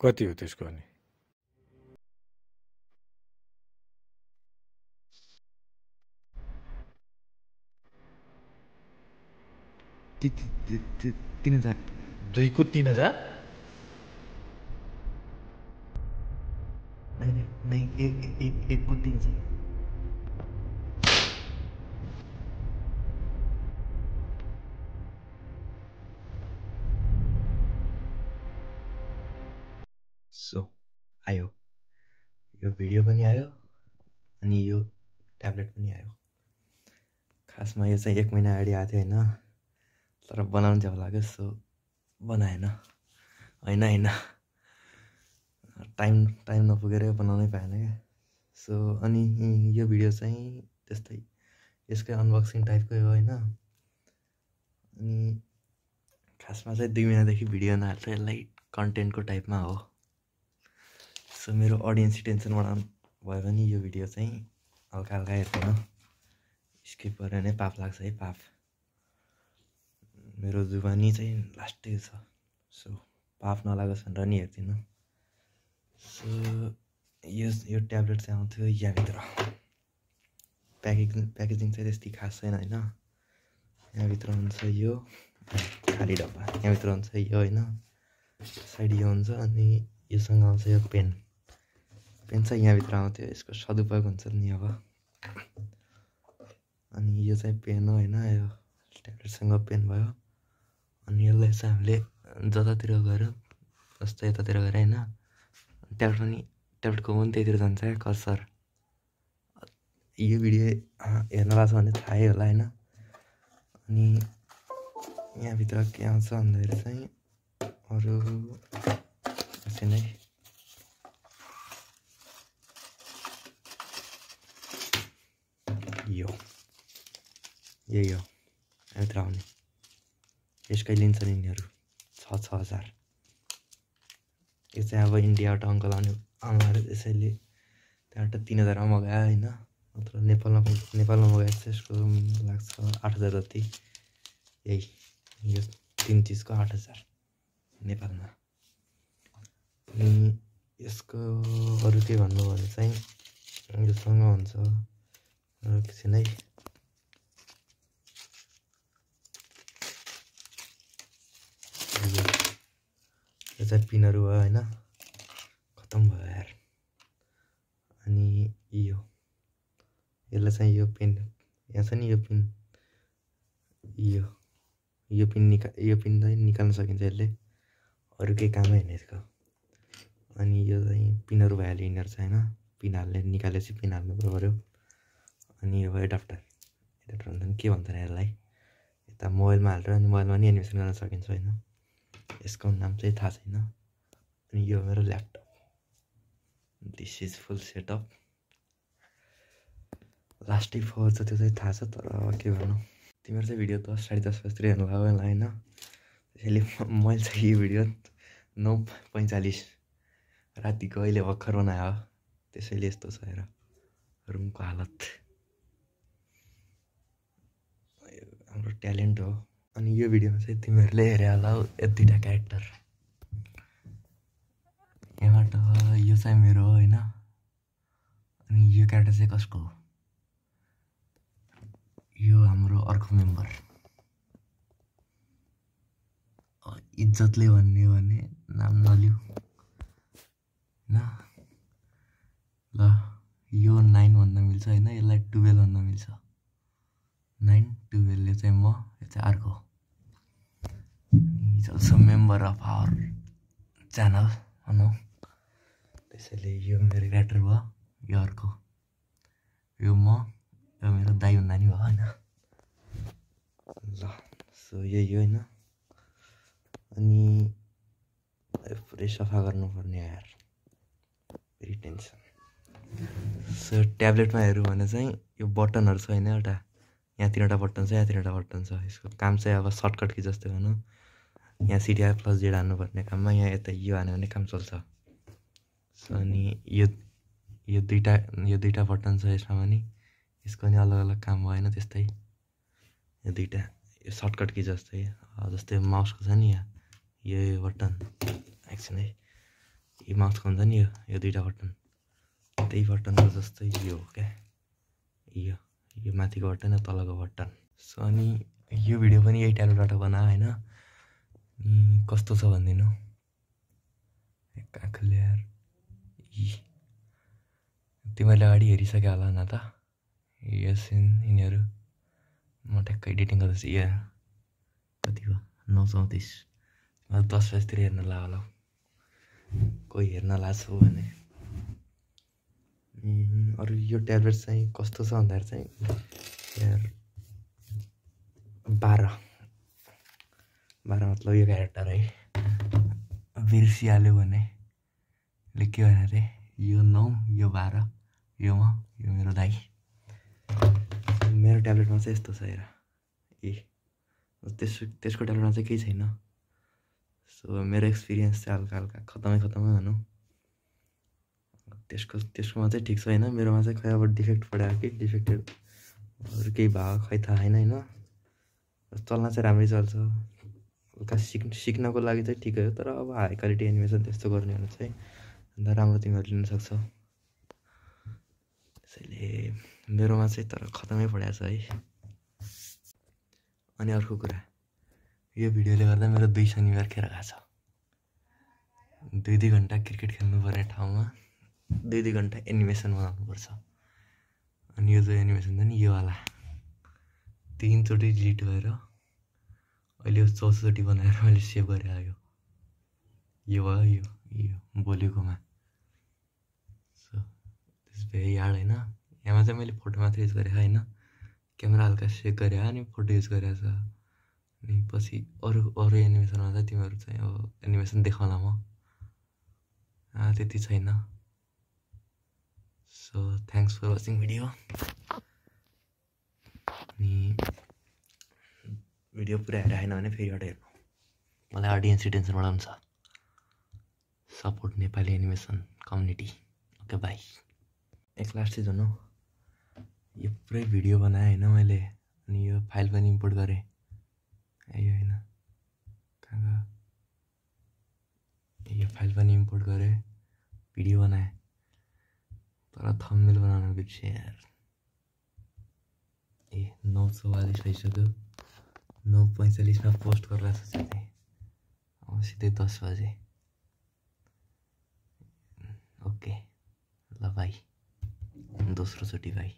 कति हो त्यसको अनि? तीन हजार 2 को 3000 नहीं एक को 300 सो आयो यो भिडियो पनि आयो अनि यो ट्याब्लेट पनि आयो। खासमा यो चाहिँ 1 महिना अगाडि आएको थियो होइन, तर बनाउनु चाहिँ लाग्यो सो बनाएन होइन टाइम नपुगेर बनाउनै पाएन क्या। सो अनि यो भिडियो चाहिँ त्यस्तै यसकै अनबक्सिङ टाइपकै हो होइन। अनि खासमा चाहिँ 2 महिनादेखि भिडियो नहाल्छ, यसलाई कन्टेन्टको टाइपमा हो। सो मेरो अडियन्स टेन्सन बनाउनु भयो भने यो भिडियो चाहिँ हल्का हल्का हेर्दैन, स्किप गरेर नै पाप लाग्छ है पाप। मेरो जुबानी चाहिँ लास्टै छ, सो पाप नलागोस् भनेर नि हेर्दिनँ। सो यो ट्याब्लेट चाहिँ आउँथ्यो यहाँभित्र। प्याकेजिङ चाहिँ त्यति खास छैन होइन। यहाँभित्र हुन्छ यो खाली डब्बा, यहाँभित्र हुन्छ यो होइन, साइड यो हुन्छ अनि योसँग आउँछ यो पेन चाहिँ यहाँभित्र आउँथ्यो। यसको सदुपयोग हुन्छ नि अब। अनि यो चाहिँ पेन हो होइन, यो ट्याब्लेटसँग पेन भयो। अनि यसलाई चाहिँ हामीले जतातिर गएर जस्तो यतातिर गएर होइन, ट्याब्लेटको पनि त्यहीतिर जान्छ क्या कर्सर। यो भिडियो हेर्न भएको छ भने थाहै होला होइन। अनि यहाँभित्र के आउँछ भन्दाखेरि चाहिँ अरू यसै नै यही हो यहाँभित्र आउने। यसकै लिन्छ नि यिनीहरू 6,000। यो चाहिँ अब इन्डियाबाट अङ्कल आउनु त्यसैले त्यहाँबाट 3,000मा मगायो होइन। नत्र नेपालमा मगाएको चाहिँ यसको लाग्छ 8,000 जति। यही यो 3 चिजको 8,000 नेपालमा। अनि यसको अरू के भन्नु भने चाहिँ योसँग हुन्छ एकछिन नै। यो चाहिँ पिनहरू भयो होइन, खतम भयो यार। अनि यसलाई चाहिँ यो पिन यहाँ छ नि, यो पिन यो पिन चाहिँ निकाल्न सकिन्छ यसले, अरू केही कामै होइन यसको। अनि यो चाहिँ पिनहरू भइहाल्यो यिनीहरू चाहिँ होइन, पिन हाल्ने निकालेपछि पिन हाल्नु पऱ्यो। अनि यो भयो एडाप्टर भन्छ के भन्छ यसलाई, यता मोबाइलमा हालेर अनि मोबाइलमा नि एनिमेसन गर्न सकिन्छ होइन। यसको नाम चाहिँ थाहा छैन। अनि यो मेरो laptop, this is full setup. लास्टै फोर छ त्यो चाहिँ थाहा छ, तर के गर्नु। तिमीहरू चाहिँ भिडियो 10 साढे 10 बजीतिर हेर्नु भयो होला होइन। त्यसैले मैले चाहिँ यो भिडियो 9:45 रातिको अहिले भर्खर बनायो, त्यसैले यस्तो छ हेर रुमको हालत। हाम्रो ट्यालेन्ट हो। अनि यो भिडियोमा चाहिँ तिमीहरूले हेरे होला यो 2टा क्यारेक्टर। यहाँबाट यो चाहिँ मेरो होइन, अनि यो क्यारेक्टर चाहिँ कसको हो, यो हाम्रो अर्को मेम्बर। इज्जतले भन्ने हो भने नाम नलिऊ होइन। ल यो 9 भन्न मिल्छ होइन, यसलाई 12 भन्न मिल्छ। 9 12 यो चाहिँ म, यो चाहिँ अर्को। Is also member of our channel भनौँ। त्यसैले यो मेरो क्यारेक्टर भयो, यो अर्को, यो म, यो मेरो दाइ भन्दा नि भयो होइन। ल सो यही हो होइन। अनि पुरै सफा गर्नुपर्ने यार, फेरि टेन्सन। सो ट्याब्लेटमा हेरौँ भने चाहिँ यो बटनहरू छ होइन, एउटा यहाँ 3वटा बटन छ, यहाँ 3वटा बटन छ। यसको काम चाहिँ अब सर्टकट कि जस्तै भनौँ, यहाँ CTR + Z हान्नुपर्ने काममा यहाँ यता यो हान्यो भने काम चल्छ। सो अनि यो दुईटा बटन छ यसमा पनि, यसको नि अलग अलग काम भयो होइन। त्यस्तै यो 2टा यो सर्टकट कि जस्तै, जस्तै माउसको छ नि यहाँ यो बटन एकछिन है, यो माउसको हुन्छ नि यो दुईवटा बटन त्यही बटनको जस्तै यो हो क्या यो माथिको बटन र तलको बटन। सो अनि यो भिडियो पनि यही ट्याब्लेटबाट बनायो होइन। अनि कस्तो छ भनिदिनु काखले यार। तिमीहरूले अगाडि हेरिसक्यो होला न त यो सिन यिनीहरू। म ठ्याक्कै एडिटिङ गर्दैछु। यो कति हो 9:34 10 बजीतिर हेर्न ला होला कोही हेर्न लाग्छु भने। अरू यो ट्याब्लेट चाहिँ कस्तो छ भन्दाखेरि चाहिँ यार 12 मतलब यो क्यारेक्टर है बिर्सिहाल्यो भने के भने अरे यो 9 यो 12 यो म यो मेरो दाइ। मेरो ट्याब्लेटमा चाहिँ यस्तो छ हेर त्यसको ट्याब्लेटमा चाहिँ केही छैन। सो मेरो एक्सपिरियन्स चाहिँ हल्का खतमै भनौँ। त्यसकोमा चाहिँ ठिक छ होइन। मेरोमा चाहिँ खै अब डिफेक्ट पऱ्यो कि डिफेक्टेड अरू केही भयो खै थाहा छैन होइन। चल्न चाहिँ राम्रै चल्छ। हल्का सिक्नको लागि चाहिँ ठिकै हो। तर अब हाई क्वालिटी एनिमेसन त्यस्तो गर्ने भने चाहिँ अन्त राम्रो तिमीहरू लिन सक्छौ। त्यसैले मेरोमा चाहिँ तर खतमै पढाएको छ है। अनि अर्को कुरा यो भिडियोले गर्दा मेरो 2 शनिबार खेर गएको छ। 2 घन्टा क्रिकेट खेल्नुपर्ने ठाउँमा 2 घन्टा एनिमेसन बनाउनुपर्छ। अनि यो जो एनिमेसन छ नि योवाला 3 चोटि डिलिट भएर अहिले 4चोटि बनाएर मैले सेभ गरेर आयो। यो भयो यो बोलेकोमा। सो त्यस भेरी यार्ड होइन। यहाँमा चाहिँ मैले फोटो मात्रै युज गरेको होइन। क्यामेरा हल्का सेक गरे अनि फोटो युज गरेको छ। अनि पछि अरू एनिमेसनमा चाहिँ तिमीहरू चाहिँ अब एनिमेसन देखाउला म त्यति छैन। So thanks for watching video. अनि भिडियो पुरा हेरेर आएन भने फेरि एउटा हेर्नु। मलाई अडियन्स रिटेन्सन बढाउनु छ। Support Nepali animation community. Okay by. एक लास्ट चाहिँ झन् यो पुरै भिडियो बनाएँ होइन मैले। अनि यो फाइल पनि इम्पोर्ट गरेँ यो होइन कहाँ यो फाइल पनि इम्पोर्ट गरेँ भिडियो बनाएँ तर थम्बनेल बनाउन बिर्सेँ यार। 9:44 भइसक्यो। 9:45मा पोस्ट गर्ला सोचेको थिएँ अब सिधै 10 बजे। ओके ल भाइ दोस्रो चोटि भाइ।